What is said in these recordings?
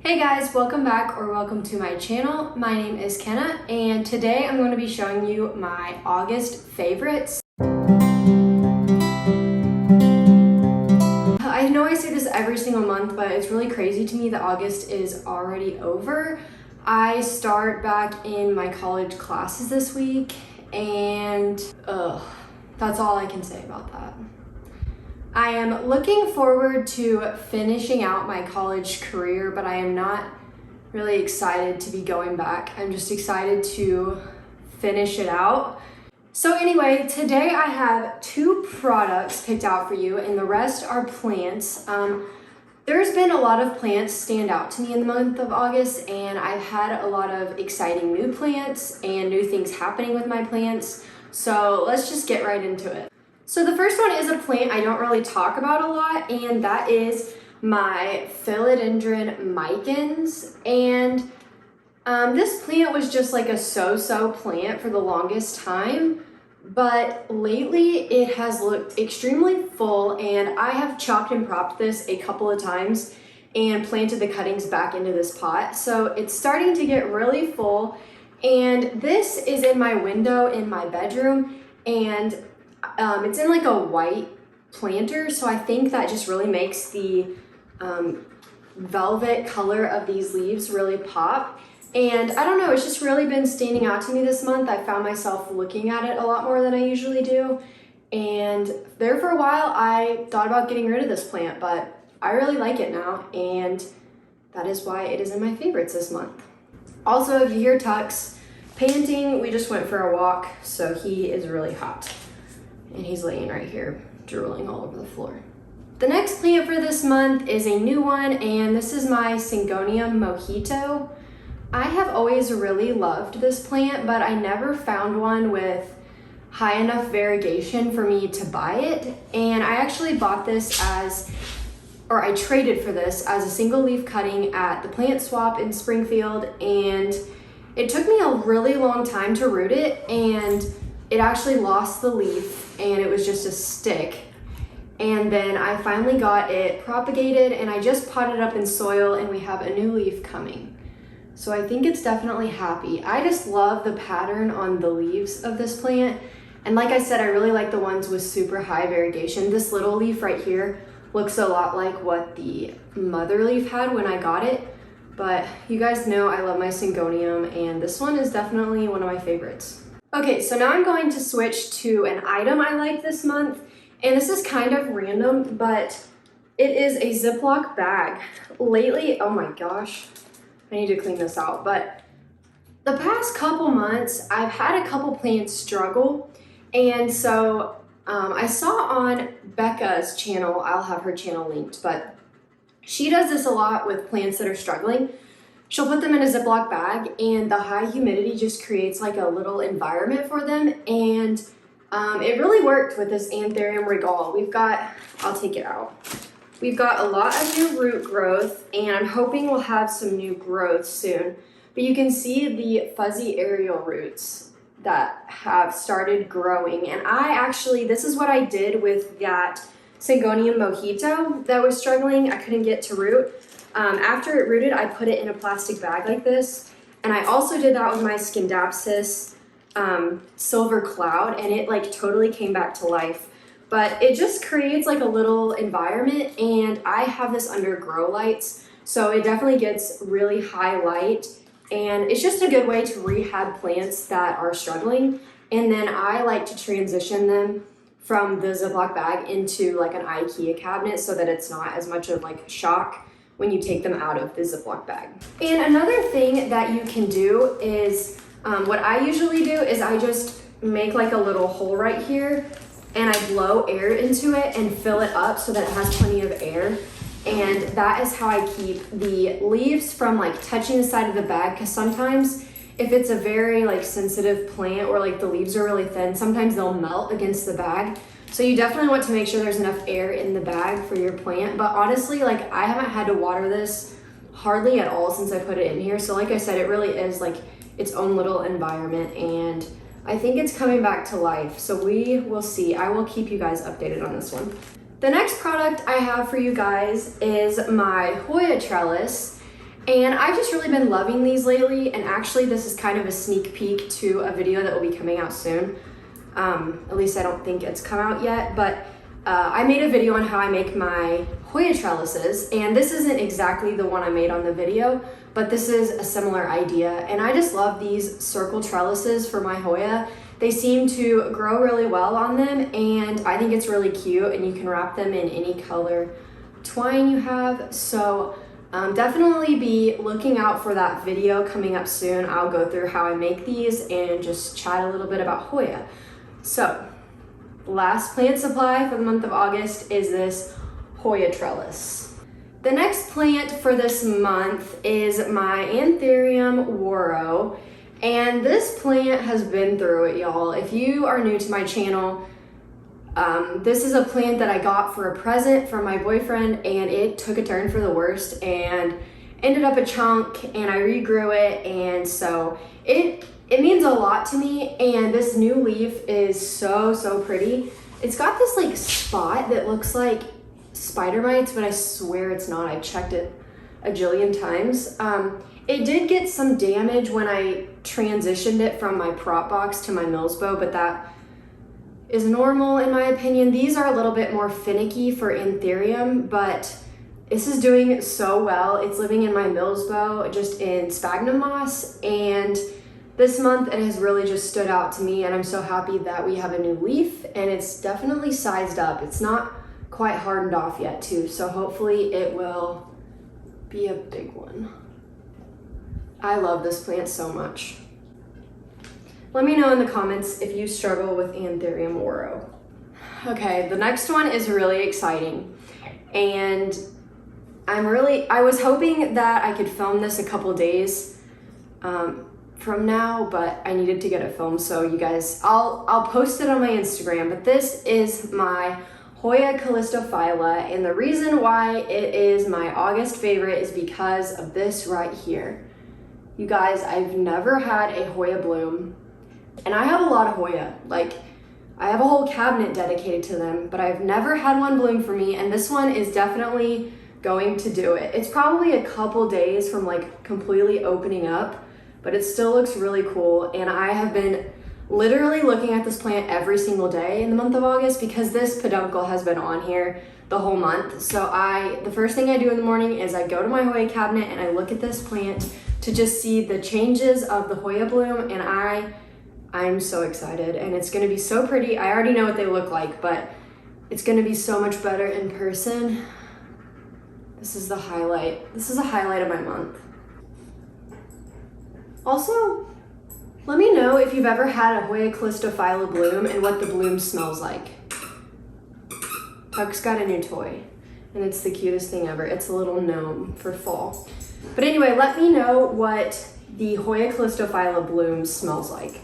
Hey guys, welcome back or welcome to my channel. My name is Kenna and today I'm going to be showing you my August favorites. I know I say this every single month, but it's really crazy to me that August is already over. I start back in my college classes this week and that's all I can say about that. I am looking forward to finishing out my college career, but I am not really excited to be going back. I'm just excited to finish it out. So anyway, today I have two products picked out for you and the rest are plants. There's been a lot of plants stand out to me in the month of August, and I've had a lot of exciting new plants and new things happening with my plants. So let's just get right into it. So the first one is a plant I don't really talk about a lot, and that is my Philodendron mikins. And this plant was just like a so-so plant for the longest time, but lately it has looked extremely full, and I have chopped and propped this a couple of times and planted the cuttings back into this pot. So it's starting to get really full, and this is in my window in my bedroom, and it's in like a white planter, so I think that just really makes the velvet color of these leaves really pop. And I don't know, it's just really been standing out to me this month. I found myself looking at it a lot more than I usually do, and there for a while I thought about getting rid of this plant, but I really like it now, and that is why it is in my favorites this month. Also, if you hear Tux panting, we just went for a walk, so he is really hot. And he's laying right here, drooling all over the floor. The next plant for this month is a new one, and this is my Syngonium mojito. I have always really loved this plant, but I never found one with high enough variegation for me to buy it. And I actually bought this I traded for this as a single leaf cutting at the plant swap in Springfield, and it took me a really long time to root it, and it actually lost the leaf and it was just a stick. And then I finally got it propagated and I just potted up in soil and we have a new leaf coming. So I think it's definitely happy. I just love the pattern on the leaves of this plant. And like I said, I really like the ones with super high variegation. This little leaf right here looks a lot like what the mother leaf had when I got it. But you guys know I love my Syngonium, and this one is definitely one of my favorites. Okay, so now I'm going to switch to an item I like this month, and this is kind of random, but it is a Ziploc bag. Lately, oh my gosh, I need to clean this out, but the past couple months, I've had a couple plants struggle, and so I saw on Becca's channel, I'll have her channel linked, but she does this a lot with plants that are struggling. She'll put them in a Ziploc bag, and the high humidity just creates like a little environment for them, and it really worked with this Anthurium regal. I'll take it out. We've got a lot of new root growth, and I'm hoping we'll have some new growth soon. But you can see the fuzzy aerial roots that have started growing, and this is what I did with that Syngonium mojito that was struggling. I couldn't get to root. After it rooted, I put it in a plastic bag like this, and I also did that with my Scindapsus silver cloud, and it like totally came back to life. But it just creates like a little environment, and I have this under grow lights, so it definitely gets really high light, and it's just a good way to rehab plants that are struggling. And then I like to transition them from the Ziploc bag into like an IKEA cabinet so that it's not as much of like shock when you take them out of the Ziploc bag. And another thing that you can do is, what I usually do is I just make like a little hole right here, and I blow air into it and fill it up so that it has plenty of air. And that is how I keep the leaves from like touching the side of the bag, because sometimes if it's a very like sensitive plant or like the leaves are really thin, sometimes they'll melt against the bag. So you definitely want to make sure there's enough air in the bag for your plant. But honestly, like I haven't had to water this hardly at all since I put it in here. So like I said, it really is like its own little environment, and I think it's coming back to life. So we will see. I will keep you guys updated on this one. The next product I have for you guys is my Hoya trellis. And I've just really been loving these lately, and actually this is kind of a sneak peek to a video that will be coming out soon. At least I don't think it's come out yet, but I made a video on how I make my Hoya trellises, and this isn't exactly the one I made on the video, but this is a similar idea. And I just love these circle trellises for my Hoya. They seem to grow really well on them, and I think it's really cute, and you can wrap them in any color twine you have. So definitely be looking out for that video coming up soon. I'll go through how I make these and just chat a little bit about Hoya. So last plant supply for the month of August is this Hoya trellis. The next plant for this month is my Anthurium worrow, and this plant has been through it, y'all. If you are new to my channel, this is a plant that I got for a present from my boyfriend, and it took a turn for the worst and ended up a chunk, and I regrew it, and so it means a lot to me. And this new leaf is so pretty. It's got this like spot that looks like spider mites, but I swear it's not. I checked it a jillion times. It did get some damage when I transitioned it from my prop box to my Mills bow, but that is normal in my opinion. These are a little bit more finicky for Anthurium, but this is doing so well. It's living in my Mills bow just in sphagnum moss, and this month it has really just stood out to me, and I'm so happy that we have a new leaf, and it's definitely sized up. It's not quite hardened off yet too, so hopefully it will be a big one. I love this plant so much. Let me know in the comments if you struggle with Anthurium worrow. Okay, the next one is really exciting, and I was hoping that I could film this a couple days from now, but I needed to get it filmed, so you guys, I'll post it on my Instagram. But this is my Hoya callistophylla, and the reason why it is my August favorite is because of this right here. You guys, I've never had a Hoya bloom, and I have a lot of Hoya. Like, I have a whole cabinet dedicated to them, but I've never had one bloom for me, and this one is definitely going to do it. It's probably a couple days from like completely opening up, but it still looks really cool, and I have been literally looking at this plant every single day in the month of August because this peduncle has been on here the whole month. So the first thing I do in the morning is I go to my Hoya cabinet and I look at this plant to just see the changes of the Hoya bloom, and I'm so excited, and it's gonna be so pretty. I already know what they look like, but it's gonna be so much better in person. This is the highlight. This is a highlight of my month. Also, let me know if you've ever had a Hoya callistophylla bloom and what the bloom smells like. Tuck's got a new toy, and it's the cutest thing ever. It's a little gnome for fall. But anyway, let me know what the Hoya callistophylla bloom smells like.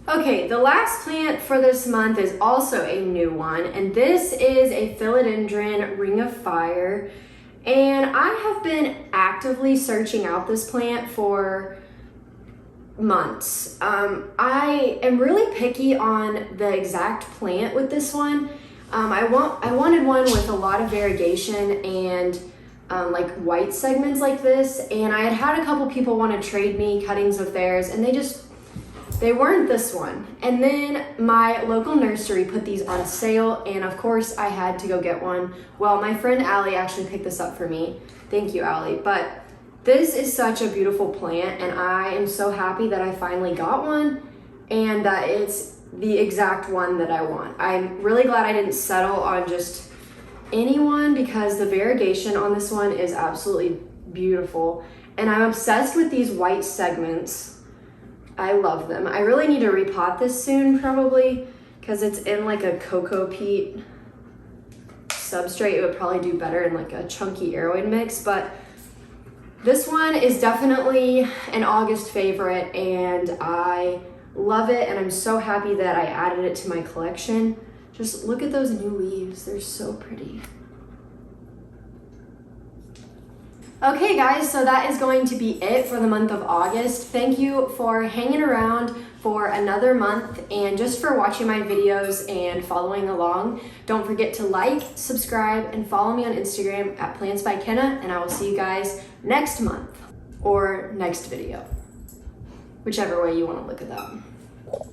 Okay, the last plant for this month is also a new one, and this is a Philodendron ring of fire. And I have been actively searching out this plant for months. I am really picky on the exact plant with this one. I wanted one with a lot of variegation and like white segments like this, and I had a couple people want to trade me cuttings of theirs, and they weren't this one. And then my local nursery put these on sale, and of course I had to go get one. Well, my friend Allie actually picked this up for me. Thank you, Allie. But this is such a beautiful plant, and I am so happy that I finally got one and that it's the exact one that I want. I'm really glad I didn't settle on just any one because the variegation on this one is absolutely beautiful, and I'm obsessed with these white segments. I love them. I really need to repot this soon probably because it's in like a cocoa peat substrate. It would probably do better in like a chunky aroid mix, but this one is definitely an August favorite, and I love it, and I'm so happy that I added it to my collection. Just look at those new leaves. They're so pretty. Okay guys, so that is going to be it for the month of August. Thank you for hanging around for another month and just for watching my videos and following along. Don't forget to like, subscribe, and follow me on Instagram at Plants by Kenna, and I will see you guys next month or next video, whichever way you want to look at that.